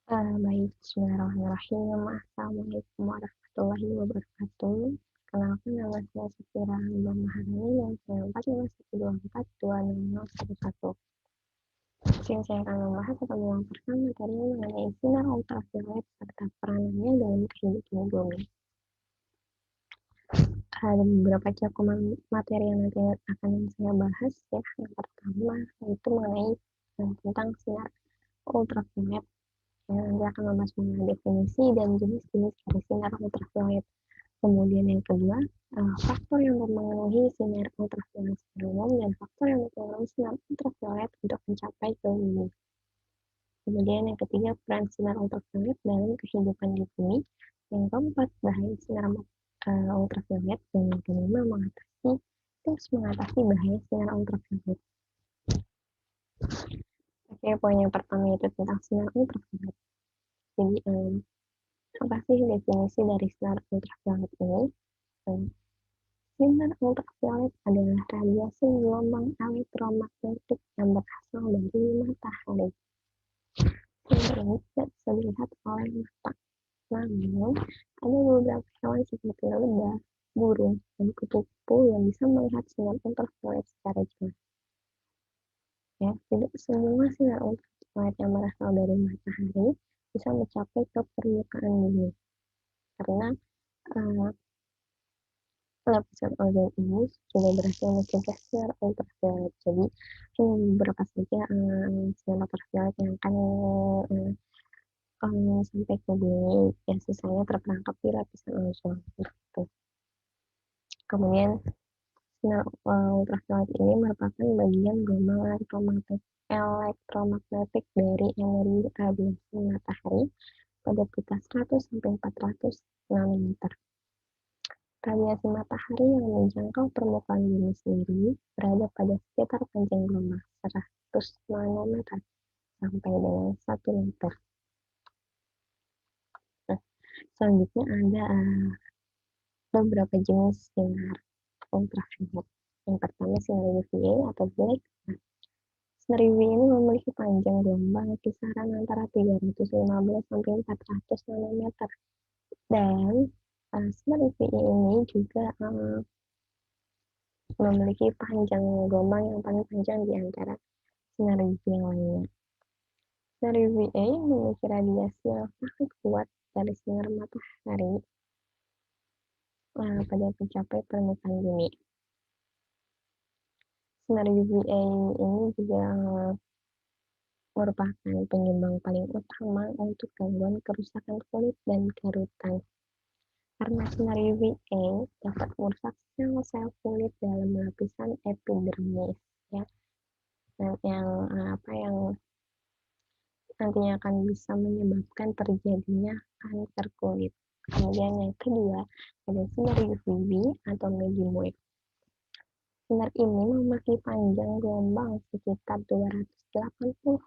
Baik, bismillahirrahmanirrahim. Assalamualaikum warahmatullahi wabarakatuh. Perkenalkan nama saya Safira Hamba Maharani dan saya 1412420011. Sini saya akan membahas atau memaparkan materi mengenai sinar ultraviolet serta peranannya dalam kehidupan bumi. Ada beberapa cakupan materi yang nanti akan saya bahas ya. Yang pertama yaitu mengenai tentang sinar ultraviolet. Nanti akan membahas mengenai definisi dan jenis-jenis dari sinar ultraviolet. Kemudian yang kedua, faktor yang memenuhi sinar ultraviolet secara umum dan faktor yang mempengaruhi sinar ultraviolet untuk mencapai ke bumi. Kemudian yang ketiga, peran sinar ultraviolet dalam kehidupan di bumi. Yang keempat, bahaya sinar ultraviolet. Dan yang kelima, mengatasi bahaya sinar ultraviolet. Oke, poin yang pertama itu tentang sinar ultraviolet. Jadi, apa sih definisi dari sinar ultraviolet ini? Sinar ultraviolet adalah radiasi gelombang elektromagnetik yang berasal dari matahari. Sinar ini tidak bisa dilihat oleh mata, namun ada beberapa hewan seperti lebah, burung, dan kupu-kupu yang bisa melihat sinar ultraviolet secara jelas. Ya, tidak semua sinar ultraviolet yang berasal dari matahari bisa mencapai ke permukaan bumi, karena lapisan ozon ini sudah berhasil mencegah sinar ultraviolet. Jadi beberapa saja sinar ultraviolet yang akan sampai ke bumi, yang sisanya terperangkap di lapisan ozon. Gitu. Kemudian sinar ultraviolet ini merupakan bagian gelombang elektromagnetik dari energi radiasi matahari pada pita 100 sampai 400 nanometer. Radiasi matahari yang menjangkau permukaan bumi sendiri berada pada sekitar panjang gelombang 100 nanometer sampai dengan 1 meter. Nah, selanjutnya ada beberapa jenis sinar ultraviolet. Yang pertama sinar UVA atau black. Sinar UV ini memiliki panjang gelombang kisaran antara 315 sampai 400 nanometer. Dan sinar UVA ini juga memiliki panjang gelombang yang paling panjang di antara sinar UV yang lainnya. Sinar UVA memiliki radiasi yang sangat kuat dari sinar matahari pada mencapai permukaan bumi. Sinar UVA ini juga merupakan penyumbang paling utama untuk gangguan kerusakan kulit dan kerutan. Karena sinar UVA dapat merusak sel-sel kulit dalam lapisan epidermis, ya. Dan yang nantinya akan bisa menyebabkan terjadinya kanker kulit. Kemudian yang kedua ada sinar UVB atau medium wave. Sinar ini memiliki panjang gelombang sekitar 280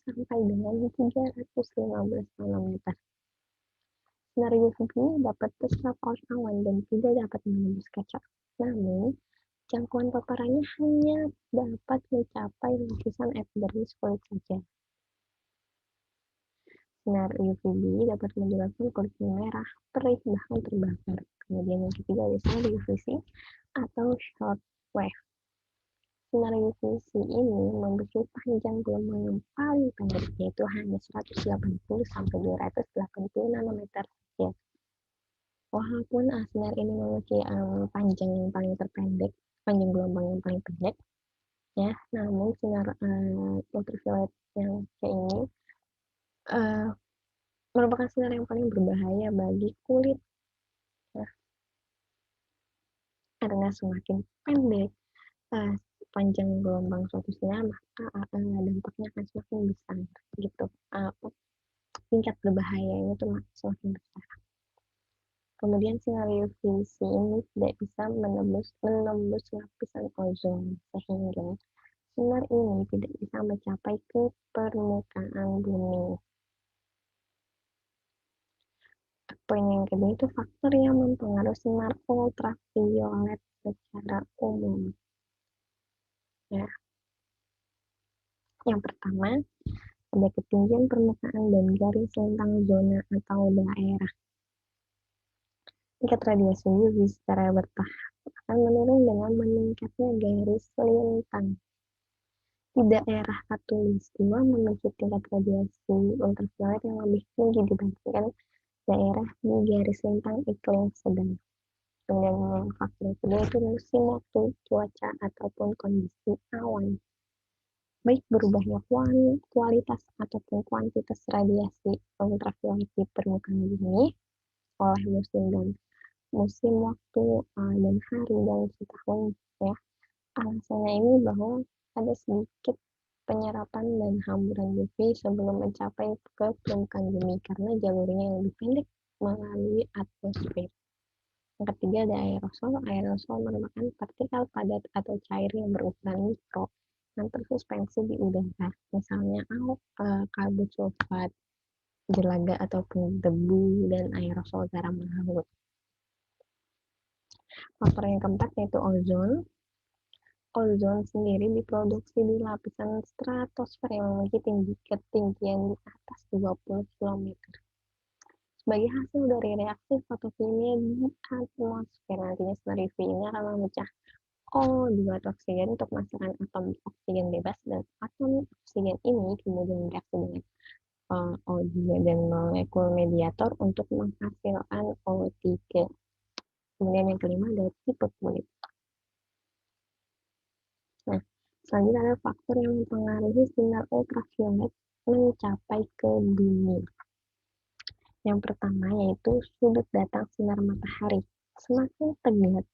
sampai dengan 315 nanometer. Sinar UVB dapat terserap oleh awan dan tidak dapat menembus kaca. Namun, jangkauan paparannya hanya dapat mencapai lapisan epidermis kulit saja. Sinar UVB dapat menyebabkan kulit merah, perih, bahkan terbakar. Kemudian yang ketiga ada sinar UVC atau short wave. Sinar UVC ini memiliki panjang gelombang yang paling pendek, yaitu hanya 180 sampai 280 nanometer saja. Walaupun sinar ini memiliki panjang yang paling terpendek, panjang gelombang yang paling pendek, ya, namun sinar ultraviolet yang kayak ini merupakan sinar yang paling berbahaya bagi kulit. Nah, karena semakin pendek panjang gelombang suatu sinar, maka dampaknya akan semakin besar gitu. Tingkat berbahayanya itu semakin besar. Kemudian sinar UVC ini tidak bisa menembus lapisan ozon, sehingga sinar ini tidak bisa mencapai ke permukaan bumi. Poin yang kedua itu faktor yang mempengaruhi sinar ultraviolet secara umum. Ya. Yang pertama, Ada ketinggian permukaan dan garis tentang zona atau daerah. Tingkat radiasi UV secara bertahap akan menurun dengan meningkatnya garis lintang. Di daerah khatulistiwa memiliki tingkat radiasi ultraviolet yang lebih tinggi dibandingkan daerah di garis lintang iklim sedang. Kemudian faktor kedua itu musim waktu, cuaca, ataupun kondisi awan. Baik berubahnya kualitas ataupun kuantitas radiasi ultraviolet di permukaan bumi oleh musim waktu dan hari dalam setahun ya. Alasannya ini bahwa ada sedikit penyerapan dan hamburan UV sebelum mencapai ke permukaan bumi karena jalurnya yang lebih pendek melalui atmosfer. Yang ketiga ada aerosol. Aerosol merupakan partikel padat atau cair yang berukuran mikro yang tersuspensi di udara, misalnya karbon sulfat, jelaga ataupun debu, dan aerosol garam laut. Faktor yang keempat yaitu ozon. Ozon sendiri diproduksi di lapisan stratosfer yang memiliki ketinggian di atas 20 km. Sebagai hasil dari reaksi fotokimia di atmosfer, nantinya sinar UV ini akan memecah O2 atau oksigen untuk menghasilkan atom oksigen bebas, dan atom oksigen ini kemudian bereaksi dengan O2 dan molekul mediator untuk menghasilkan O3. Kemudian yang kelima adalah tipe kulit. Nah, selanjutnya ada faktor yang mempengaruhi sinar ultraviolet mencapai ke bumi. Yang pertama yaitu sudut datang sinar matahari. Semakin tegak,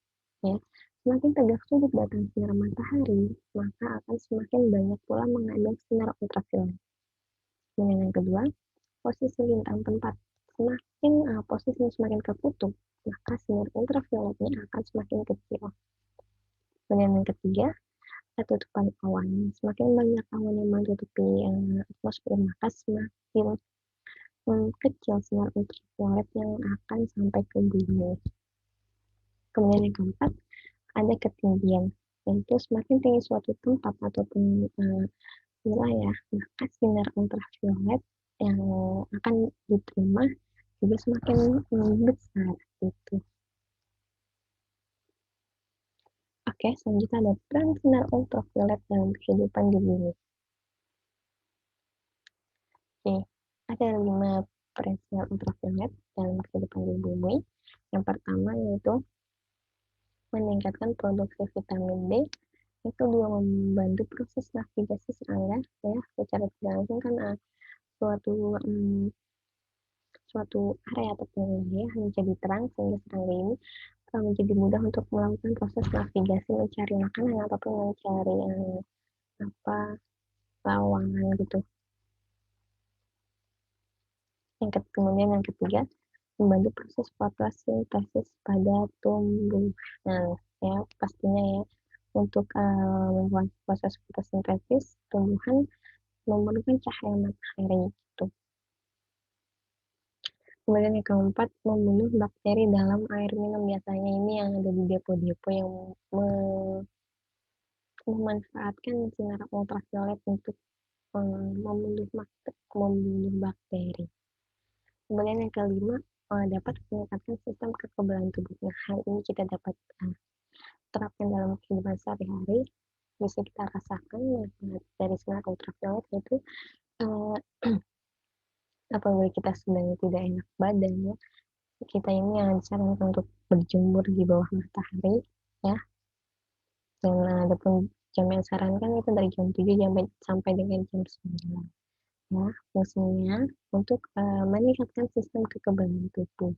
ya, semakin tegak sudut datang sinar matahari, maka akan semakin banyak pula mengandung sinar ultraviolet. Kemudian yang kedua, posisi lintang tempat. Semakin posisinya semakin ke kutub, maka sinar ultravioletnya akan semakin kecil. Kemudian yang ketiga, tutupan awan. Semakin banyak awan yang menutupi atmosfer, maka semakin kecil sinar ultraviolet yang akan sampai ke bumi. Kemudian yang keempat, ada ketinggian, yaitu semakin tinggi suatu tempat ataupun wilayah, maka sinar ultraviolet yang akan diterima juga semakin besar gitu. Oke, selanjutnya ada peran sinar ultraviolet dalam kehidupan di bumi. Oke, ada 5 peran sinar ultraviolet dalam kehidupan di bumi. Yang pertama yaitu meningkatkan produksi vitamin D. Yang kedua, membantu proses navigasi serangga, ya, secara tidak langsung kan suatu area ataupun wilayah menjadi terang sehingga serangga ini menjadi mudah untuk melakukan proses navigasi mencari makanan ataupun mencari lawangan gitu. Kemudian yang ketiga, membantu proses fotosintesis pada tumbuhan, ya pastinya ya, untuk membuat proses fotosintesis tumbuhan memerlukan cahaya matahari gitu. Kemudian yang keempat, membunuh bakteri dalam air minum. Biasanya ini yang ada di depo-depo yang memanfaatkan sinar ultraviolet untuk membunuh bakteri. Kemudian yang kelima, dapat meningkatkan sistem kekebalan tubuh. Nah, hal ini kita dapat terapkan dalam kehidupan sehari-hari. Bisa kita rasakan dari sinar ultraviolet, yaitu apabila kita sedang tidak enak badan, ya, kita ini yang disarankan untuk berjemur di bawah matahari, ya. Dan ada pun jam yang disarankan itu dari jam 7 sampai dengan jam 9. Ya, fungsinya untuk meningkatkan sistem kekebalan tubuh.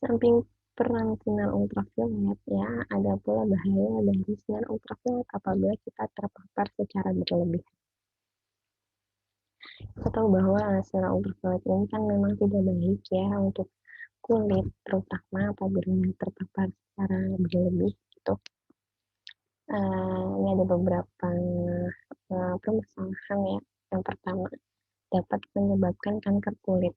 Samping peran sinar ultraviolet, ya, ada pula bahaya dari sinar ultraviolet apabila kita terpapar secara berlebihan. Kita tahu bahwa sinar ultraviolet ini kan memang tidak baik ya untuk kulit, terutama apabila terpapar secara berlebih gitu. Ini ada beberapa permasalahan ya. Yang pertama, dapat menyebabkan kanker kulit.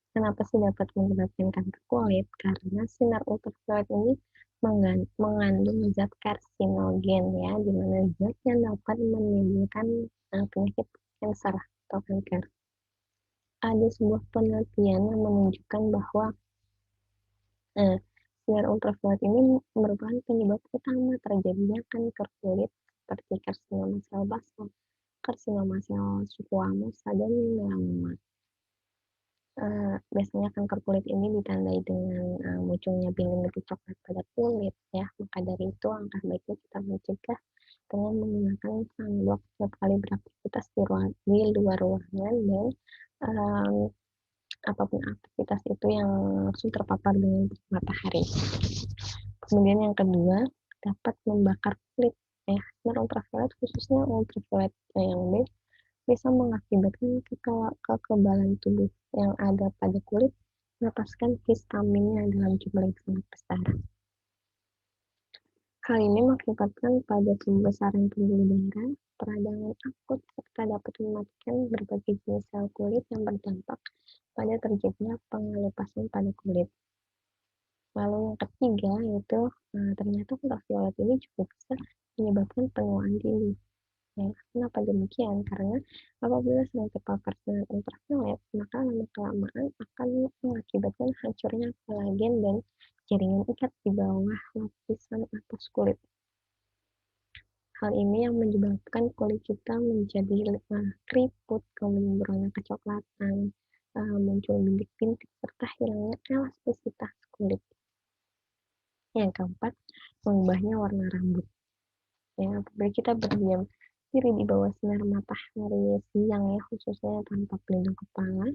Kenapa sih dapat menyebabkan kanker kulit? Karena sinar ultraviolet ini mengandung zat karsinogen ya, di mana zat yang dapat menimbulkan penyakit kanker atau kanker. Ada sebuah penelitian yang menunjukkan bahwa sinar ultraviolet ini merupakan penyebab utama terjadinya kanker kulit seperti karsinoma sel basal, karsinoma sel squamous, dan melanoma. Biasanya kanker kulit ini ditandai dengan munculnya bintik coklat pada kulit ya. Maka dari itu alangkah baiknya kita mencegah dengan menggunakan sunblock setiap kali beraktivitas di luar ruangan, dan apapun aktivitas itu yang langsung terpapar dengan matahari. Kemudian yang kedua, dapat membakar kulit ya. Sinar ultraviolet khususnya ultraviolet yang B bisa mengakibatkan kekebalan tubuh yang ada pada kulit melepaskan histaminnya dalam jumlah yang sangat besar. Hal ini mengakibatkan pada pembesaran pembuluh darah, peradangan akut, serta dapat mematikan berbagai jenis sel kulit yang berdampak pada terjadinya pengelupasan pada kulit. Lalu yang ketiga yaitu ternyata ultraviolet ini juga bisa menyebabkan penuaan dini. Ya, kenapa demikian? Karena apabila sering terpapar sinar ultraviolet, maka lama-kelamaan akan mengakibatkan hancurnya kolagen dan jaringan ikat di bawah lapisan atas kulit. Hal ini yang menyebabkan kulit kita menjadi keriput, kemudian berwarna kecoklatan, muncul bintik-bintik, serta hilangnya elastisitas kulit. Yang keempat, mengubahnya warna rambut. Ya, apabila kita berdiam diri di bawah sinar matahari siang ya, khususnya tanpa pelindung kepala,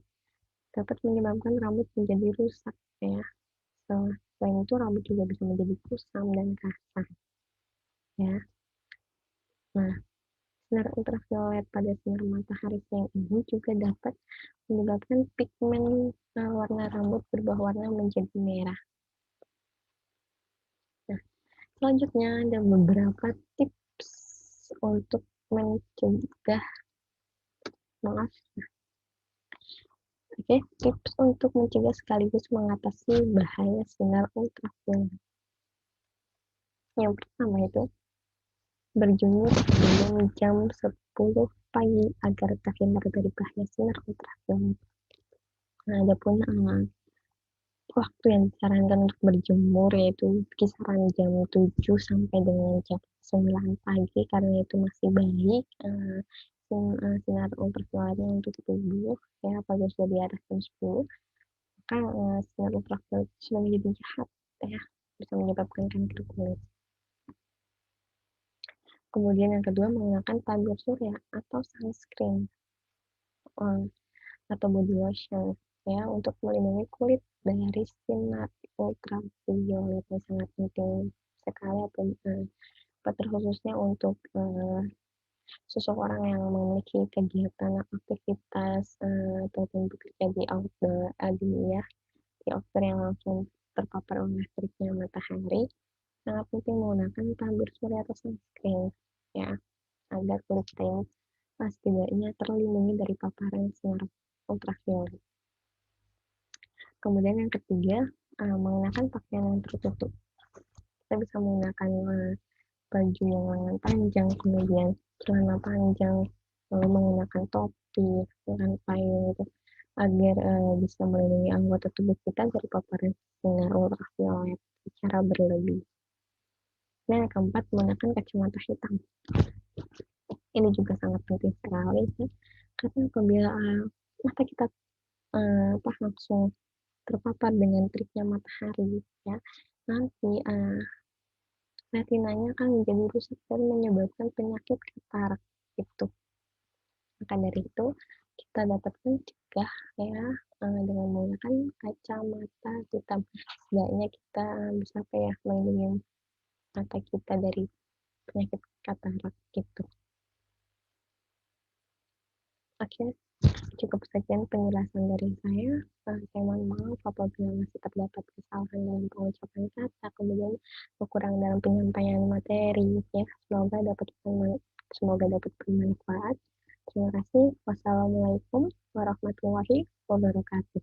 dapat menyebabkan rambut menjadi rusak ya. Selain itu rambut juga bisa menjadi kusam dan kasar ya. Nah, sinar ultraviolet pada sinar matahari siang ini juga dapat menyebabkan pigmen warna rambut berubah warna menjadi merah. Nah, selanjutnya ada beberapa tips untuk mencegah tips untuk mencegah sekaligus mengatasi bahaya sinar ultraviolet. Yang pertama itu berjemur sebelum jam 10 pagi agar terhindar dari bahaya sinar ultraviolet. Nah, adapun waktu yang disarankan untuk berjemur yaitu kisaran jam 7 sampai dengan jam 9 pagi, karena itu masih baik sinar ultravioletnya untuk tubuh ya. Apabila sudah di atas jam 10, maka sinar ultraviolet sudah menjadi jahat ya, bisa menyebabkan kanker kulit. Kemudian yang kedua, menggunakan tabir surya atau sunscreen atau body lotion ya, untuk melindungi kulit dari sinar ultraviolet yang sangat penting sekali, terkhususnya untuk seseorang yang memiliki kegiatan aktivitas ataupun bekerja di outdoor di outdoor yang langsung terpapar oleh teriknya matahari. Sangat penting menggunakan tabir surya atau sunscreen ya, agar kulit kita ini setidaknya terlindungi dari paparan sinar ultraviolet. Kemudian yang ketiga, mengenakan pakaian yang tertutup. Kita bisa menggunakan baju yang lengan panjang, kemudian celana panjang, lalu menggunakan topi dengan payung gitu, agar bisa melindungi anggota tubuh kita dari paparan sinar ultraviolet secara berlebih. Dan yang keempat, menggunakan kacamata hitam. Ini juga sangat penting sekali ya, karena apabila mata kita langsung terpapar dengan teriknya matahari ya, nanti retinanya akan menjadi rusak dan menyebabkan penyakit katarak gitu. Maka dari itu kita dapat mencegah ya dengan menggunakan kacamata hitam. Setidaknya kita bisa melindungi mata kita dari penyakit katarak gitu. Oke, cukup sekian penjelasan dari saya. Saya mohon maaf apabila masih terdapat kesalahan dalam pengucapan kata, kemudian kekurangan dalam penyampaian materi. Ya, semoga dapat bermanfaat. Terima kasih. Wassalamualaikum warahmatullahi wabarakatuh.